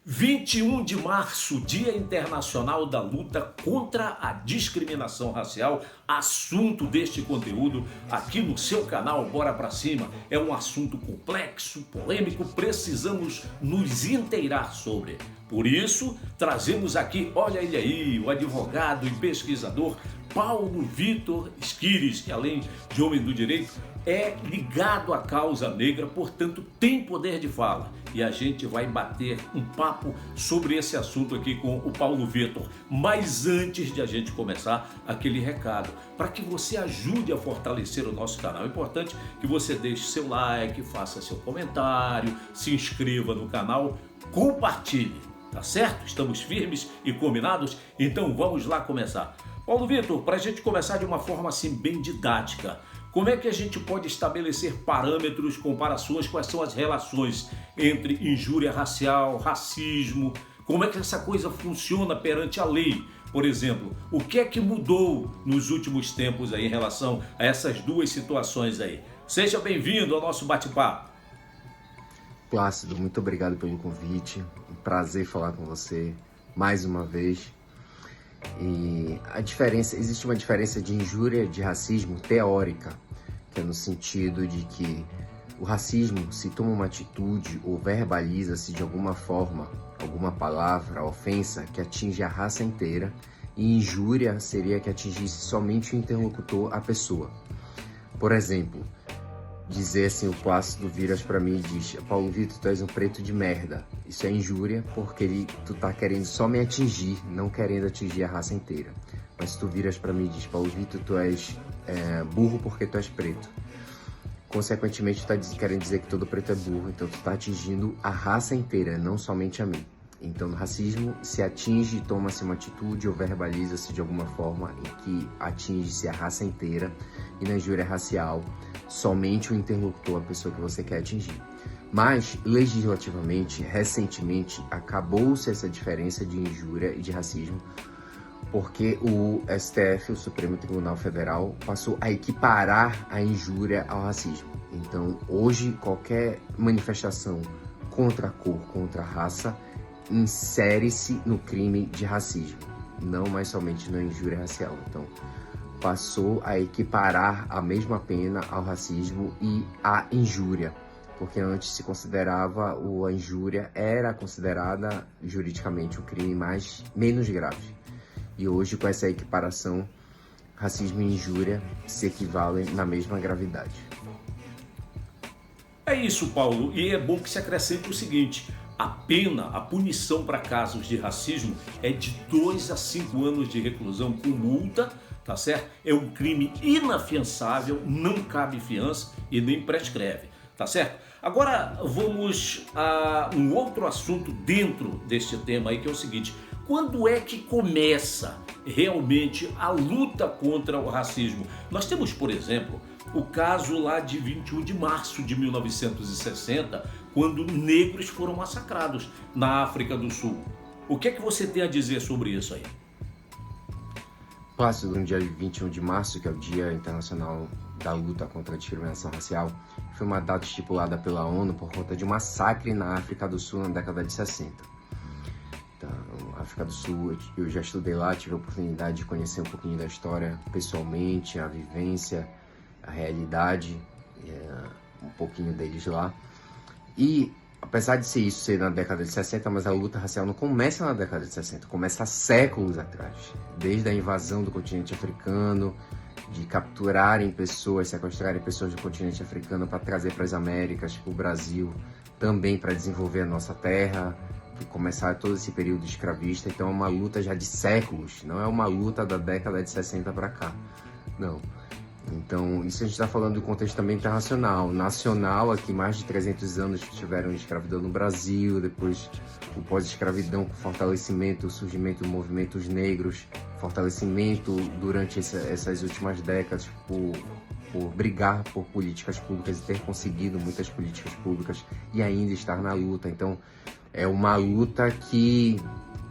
21 de março, Dia Internacional da Luta contra a Discriminação Racial, assunto deste conteúdo aqui no seu canal Bora Pra Cima. É um assunto complexo, polêmico, precisamos nos inteirar sobre. Por isso, trazemos aqui, olha ele aí, o advogado e pesquisador Paulo Vitor Schires, que além de homem do direito, é ligado à causa negra, portanto tem poder de fala. E a gente vai bater um papo sobre esse assunto aqui com o Paulo Vitor. Mas antes de a gente começar, aquele recado, para que você ajude a fortalecer o nosso canal. É importante que você deixe seu like, faça seu comentário, se inscreva no canal, compartilhe, tá certo? Estamos firmes e combinados? Então vamos lá começar. Paulo Vitor, para a gente começar de uma forma assim bem didática, como é que a gente pode estabelecer parâmetros, comparações, quais são as relações entre injúria racial, racismo, como é que essa coisa funciona perante a lei? Por exemplo, o que é que mudou nos últimos tempos aí em relação a essas duas situações aí? Seja bem-vindo ao nosso bate-papo. Plácido, muito obrigado pelo convite, um prazer falar com você mais uma vez. E existe uma diferença de injúria de racismo teórica, que é no sentido de que o racismo se toma uma atitude ou verbaliza-se de alguma forma, alguma palavra, ofensa que atinge a raça inteira, e injúria seria que atingisse somente o interlocutor, a pessoa. Por exemplo, dizer assim, o Plácido vira para mim e diz: Paulo Vitor, tu és um preto de merda. Isso é injúria porque tu tá querendo só me atingir, não querendo atingir a raça inteira. Mas se tu viras para mim e diz: Paulo Vitor, tu és burro porque tu és preto, consequentemente tu tá querendo dizer que todo preto é burro, então tu tá atingindo a raça inteira, não somente a mim. Então no racismo se atinge, toma-se uma atitude ou verbaliza-se de alguma forma em que atinge-se a raça inteira, e na injúria racial somente o interlocutor, a pessoa que você quer atingir. Mas, legislativamente, recentemente, acabou-se essa diferença de injúria e de racismo, porque o STF, o Supremo Tribunal Federal, passou a equiparar a injúria ao racismo. Então, hoje, qualquer manifestação contra a cor, contra a raça, insere-se no crime de racismo, não mais somente na injúria racial. Então, passou a equiparar a mesma pena ao racismo e à injúria, porque antes se considerava, a injúria era considerada juridicamente o crime menos grave. E hoje, com essa equiparação, racismo e injúria se equivalem na mesma gravidade. É isso, Paulo, e é bom que se acrescente o seguinte: a pena, a punição para casos de racismo é de 2 a 5 anos de reclusão com multa, tá certo? É um crime inafiançável, não cabe fiança e nem prescreve, tá certo? Agora vamos a um outro assunto dentro deste tema aí, que é o seguinte: quando é que começa realmente a luta contra o racismo? Nós temos, por exemplo, o caso lá de 21 de março de 1960, quando negros foram massacrados na África do Sul. O que é que você tem a dizer sobre isso aí? Plácido, no dia 21 de março, que é o Dia Internacional da Luta contra a Discriminação Racial, foi uma data estipulada pela ONU por conta de um massacre na África do Sul na década de 60. Então, a África do Sul, eu já estudei lá, tive a oportunidade de conhecer um pouquinho da história pessoalmente, a vivência, a realidade, um pouquinho deles lá. E apesar de ser na década de 60, mas a luta racial não começa na década de 60, começa há séculos atrás. Desde a invasão do continente africano, de capturarem pessoas, sequestrarem pessoas do continente africano para trazer para as Américas, para o Brasil, também para desenvolver a nossa terra, começar todo esse período escravista. Então é uma luta já de séculos, não é uma luta da década de 60 para cá, não. Então, isso a gente está falando do contexto também internacional. Nacional, aqui mais de 300 anos tiveram escravidão no Brasil, depois o pós-escravidão com fortalecimento, o surgimento de movimentos negros, fortalecimento durante essas últimas décadas por brigar por políticas públicas e ter conseguido muitas políticas públicas e ainda estar na luta. Então, é uma luta que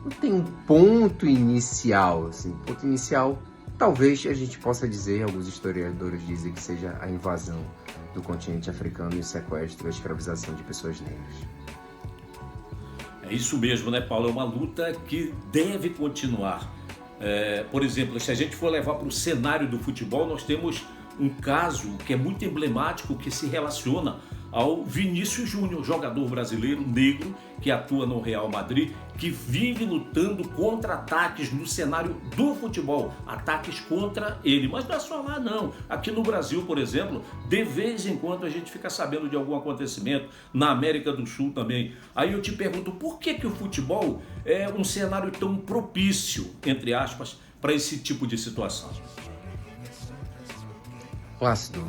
não tem um ponto inicial, assim, ponto inicial. Talvez a gente possa dizer, alguns historiadores dizem que seja a invasão do continente africano e o sequestro e a escravização de pessoas negras. É isso mesmo, né, Paulo? É uma luta que deve continuar. Por exemplo, se a gente for levar para o cenário do futebol, nós temos um caso que é muito emblemático, que se relaciona ao Vinícius Júnior, jogador brasileiro negro que atua no Real Madrid, que vive lutando contra ataques no cenário do futebol, ataques contra ele. Mas não é só lá não, aqui no Brasil, por exemplo, de vez em quando a gente fica sabendo de algum acontecimento, na América do Sul também. Aí eu te pergunto, por que o futebol é um cenário tão propício, entre aspas, para esse tipo de situação? Plácido,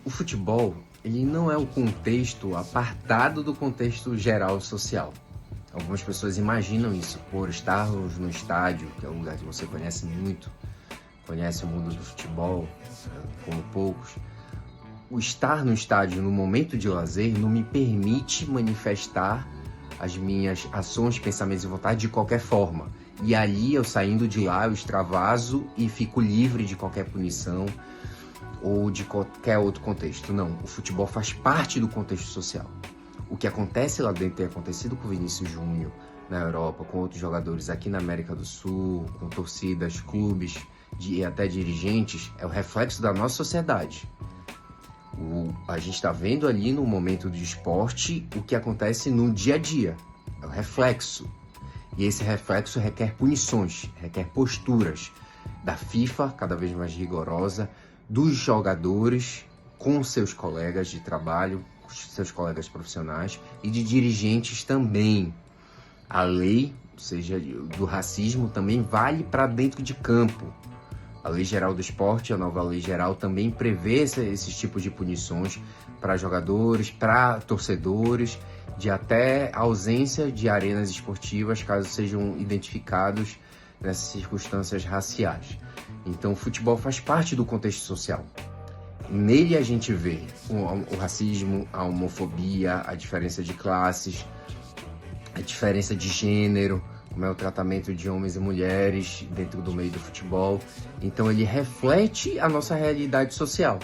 o futebol, ele não é o contexto apartado do contexto geral social. Algumas pessoas imaginam isso por estarmos no estádio, que é um lugar que você conhece muito, conhece o mundo do futebol, como poucos. O estar no estádio no momento de lazer não me permite manifestar as minhas ações, pensamentos e vontade de qualquer forma. E ali, eu saindo de lá, eu extravaso e fico livre de qualquer punição ou de qualquer outro contexto. Não, o futebol faz parte do contexto social. O que acontece lá dentro tem acontecido com o Vinícius Júnior na Europa, com outros jogadores aqui na América do Sul, com torcidas, clubes e até dirigentes, é o reflexo da nossa sociedade. A gente está vendo ali no momento do esporte o que acontece no dia a dia, é o reflexo. E esse reflexo requer punições, requer posturas da FIFA, cada vez mais rigorosa, dos jogadores com seus colegas de trabalho, seus colegas profissionais e de dirigentes também. A lei, ou seja, do racismo, também vale para dentro de campo. A Lei Geral do Esporte, a nova Lei Geral, também prevê esses tipos de punições para jogadores, para torcedores, de até ausência de arenas esportivas, caso sejam identificados nessas circunstâncias raciais. Então, o futebol faz parte do contexto social. Nele a gente vê o racismo, a homofobia, a diferença de classes, a diferença de gênero, como é o tratamento de homens e mulheres dentro do meio do futebol. Então, ele reflete a nossa realidade social.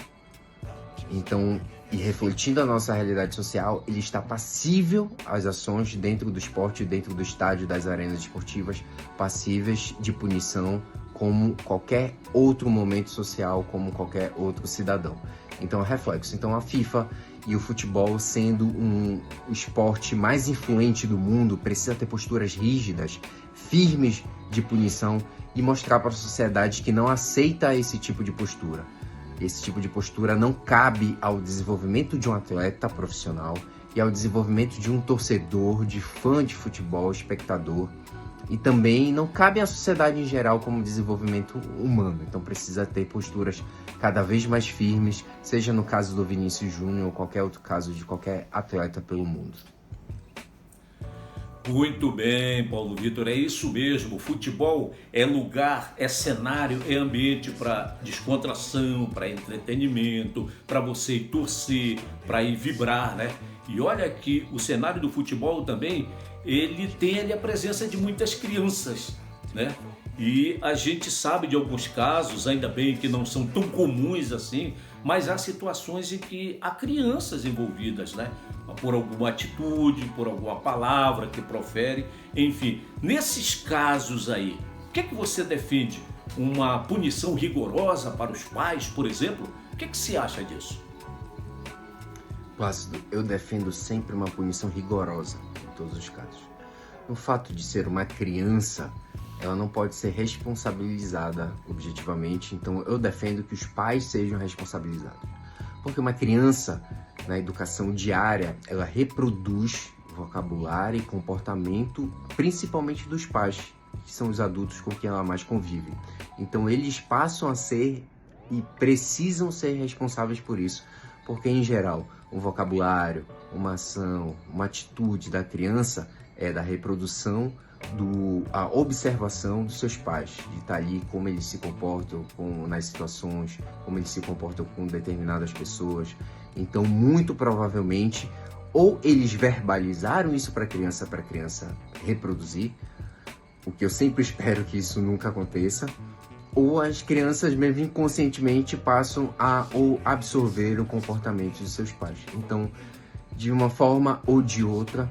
Então, e refletindo a nossa realidade social, ele está passível às ações dentro do esporte, dentro do estádio, das arenas esportivas, passíveis de punição, como qualquer outro momento social, como qualquer outro cidadão. Então, é reflexo. Então, a FIFA e o futebol, sendo o esporte mais influente do mundo, precisa ter posturas rígidas, firmes de punição e mostrar para a sociedade que não aceita esse tipo de postura. Esse tipo de postura não cabe ao desenvolvimento de um atleta profissional e ao desenvolvimento de um torcedor, de fã de futebol, espectador. E também não cabe à sociedade em geral como desenvolvimento humano. Então precisa ter posturas cada vez mais firmes, seja no caso do Vinícius Júnior ou qualquer outro caso de qualquer atleta pelo mundo. Muito bem, Paulo Vitor, é isso mesmo. Futebol é lugar, é cenário, é ambiente para descontração, para entretenimento, para você ir torcer, para ir vibrar, né? E olha que o cenário do futebol também, ele tem ali a presença de muitas crianças, né? E a gente sabe de alguns casos, ainda bem que não são tão comuns assim, mas há situações em que há crianças envolvidas, né? Por alguma atitude, por alguma palavra que profere, enfim. Nesses casos aí, o que você defende? Uma punição rigorosa para os pais, por exemplo? O que você acha disso? Plácido, eu defendo sempre uma punição rigorosa em todos os casos. No fato de ser uma criança, ela não pode ser responsabilizada objetivamente, então eu defendo que os pais sejam responsabilizados. Porque uma criança, na educação diária, ela reproduz vocabulário e comportamento, principalmente dos pais, que são os adultos com quem ela mais convive. Então eles passam a ser e precisam ser responsáveis por isso, porque em geral, o vocabulário, uma ação, uma atitude da criança é da reprodução, a observação dos seus pais, de estar ali como eles se comportam nas situações, como eles se comportam com determinadas pessoas. Então, muito provavelmente, ou eles verbalizaram isso para a criança reproduzir, o que eu sempre espero que isso nunca aconteça, ou as crianças mesmo inconscientemente passam a ou absorver o comportamento de seus pais. Então, de uma forma ou de outra,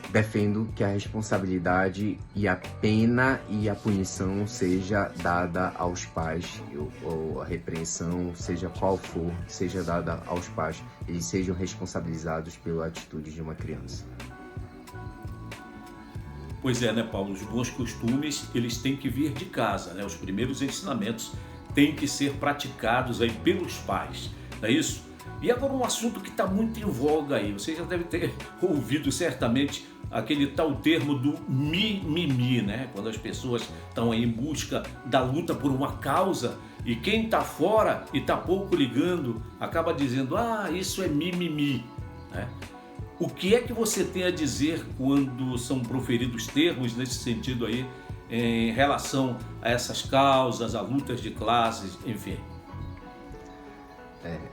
defendo que a responsabilidade e a pena e a punição seja dada aos pais, ou a repreensão, seja qual for, seja dada aos pais, eles sejam responsabilizados pela atitude de uma criança. Pois é, né, Paulo? Os bons costumes, eles têm que vir de casa, né? Os primeiros ensinamentos têm que ser praticados aí pelos pais, não é isso? E agora um assunto que está muito em voga aí, você já deve ter ouvido certamente aquele tal termo do mimimi, né? Quando as pessoas estão aí em busca da luta por uma causa e quem está fora e está pouco ligando acaba dizendo, isso é mimimi, né? O que é que você tem a dizer quando são proferidos termos nesse sentido aí em relação a essas causas, a lutas de classes, enfim?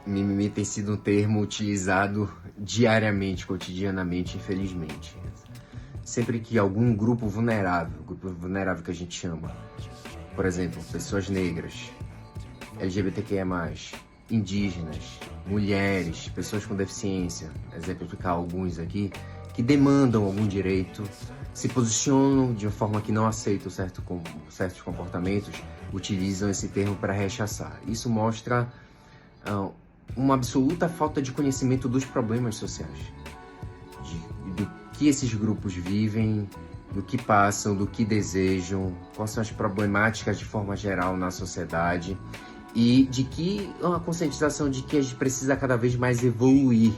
Mimimi tem sido um termo utilizado diariamente, cotidianamente, infelizmente. Sempre que algum grupo vulnerável que a gente chama, por exemplo, pessoas negras, LGBTQIA+, indígenas, mulheres, pessoas com deficiência, exemplificar alguns aqui, que demandam algum direito, se posicionam de uma forma que não aceitam certos comportamentos, utilizam esse termo para rechaçar. Isso mostra uma absoluta falta de conhecimento dos problemas sociais, do que esses grupos vivem, do que passam, do que desejam, quais são as problemáticas de forma geral na sociedade e de que uma conscientização de que a gente precisa cada vez mais evoluir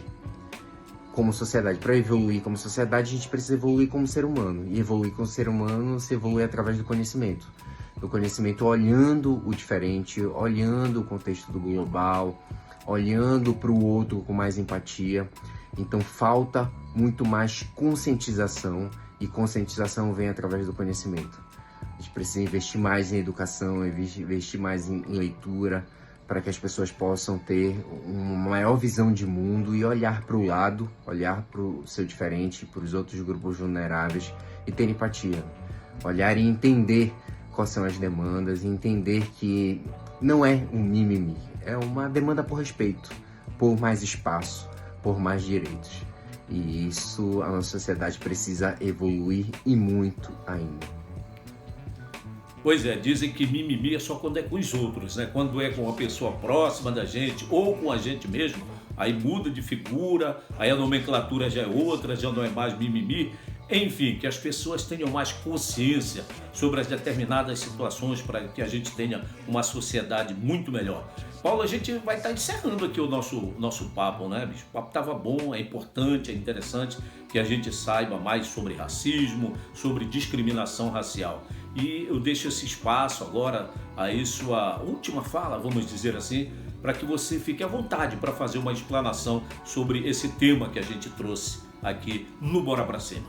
como sociedade. Para evoluir como sociedade, a gente precisa evoluir como ser humano. E evoluir como ser humano se evolui através do conhecimento. Do conhecimento olhando o diferente, olhando o contexto do global, olhando para o outro com mais empatia. Então falta muito mais conscientização, e conscientização vem através do conhecimento. A gente precisa investir mais em educação, investir mais em leitura, para que as pessoas possam ter uma maior visão de mundo e olhar para o lado, olhar para o seu diferente, para os outros grupos vulneráveis e ter empatia. Olhar e entender quais são as demandas e entender que não é um mimimi, é uma demanda por respeito, por mais espaço, por mais direitos. E isso a nossa sociedade precisa evoluir e muito ainda. Pois é, dizem que mimimi é só quando é com os outros, né? Quando é com uma pessoa próxima da gente ou com a gente mesmo, aí muda de figura, aí a nomenclatura já é outra, já não é mais mimimi. Enfim, que as pessoas tenham mais consciência sobre as determinadas situações para que a gente tenha uma sociedade muito melhor. Paulo, a gente vai estar encerrando aqui o nosso papo, né, bicho? O papo estava bom, é importante, é interessante que a gente saiba mais sobre racismo, sobre discriminação racial. E eu deixo esse espaço agora, aí sua última fala, vamos dizer assim, para que você fique à vontade para fazer uma explanação sobre esse tema que a gente trouxe aqui no Bora Pra Cima.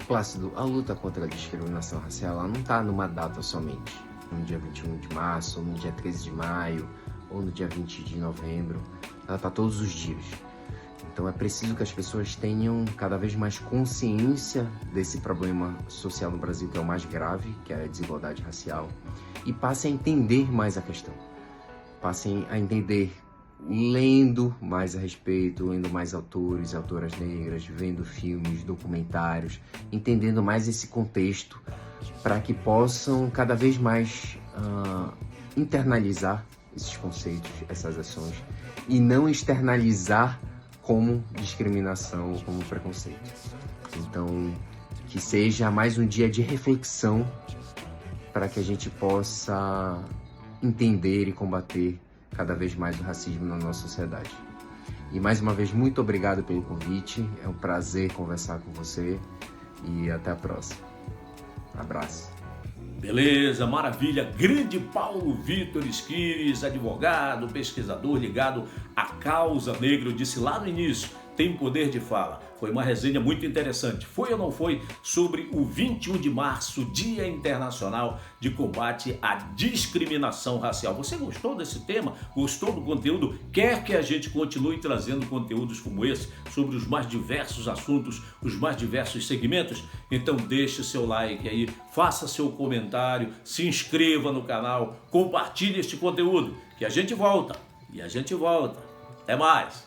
Plácido, a luta contra a discriminação racial ela não está numa data somente, no dia 21 de março, ou no dia 13 de maio, ou no dia 20 de novembro, ela está todos os dias. Então é preciso que as pessoas tenham cada vez mais consciência desse problema social no Brasil, que é o mais grave, que é a desigualdade racial, e passem a entender mais a questão. Passem a entender lendo mais a respeito, lendo mais autores e autoras negras, vendo filmes, documentários, entendendo mais esse contexto, para que possam cada vez mais internalizar esses conceitos, essas ações, e não externalizar como discriminação ou como preconceito. Então, que seja mais um dia de reflexão para que a gente possa entender e combater cada vez mais o racismo na nossa sociedade. E mais uma vez, muito obrigado pelo convite, é um prazer conversar com você e até a próxima. Abraço. Beleza, maravilha. Grande Paulo Vitor Esquires, advogado, pesquisador ligado à causa negra. Eu disse lá no início, tem poder de fala. Foi uma resenha muito interessante. Foi ou não foi sobre o 21 de março, Dia Internacional de Combate à Discriminação Racial. Você gostou desse tema? Gostou do conteúdo? Quer que a gente continue trazendo conteúdos como esse sobre os mais diversos assuntos, os mais diversos segmentos? Então deixe seu like aí, faça seu comentário, se inscreva no canal, compartilhe este conteúdo, que a gente volta. E a gente volta. Até mais!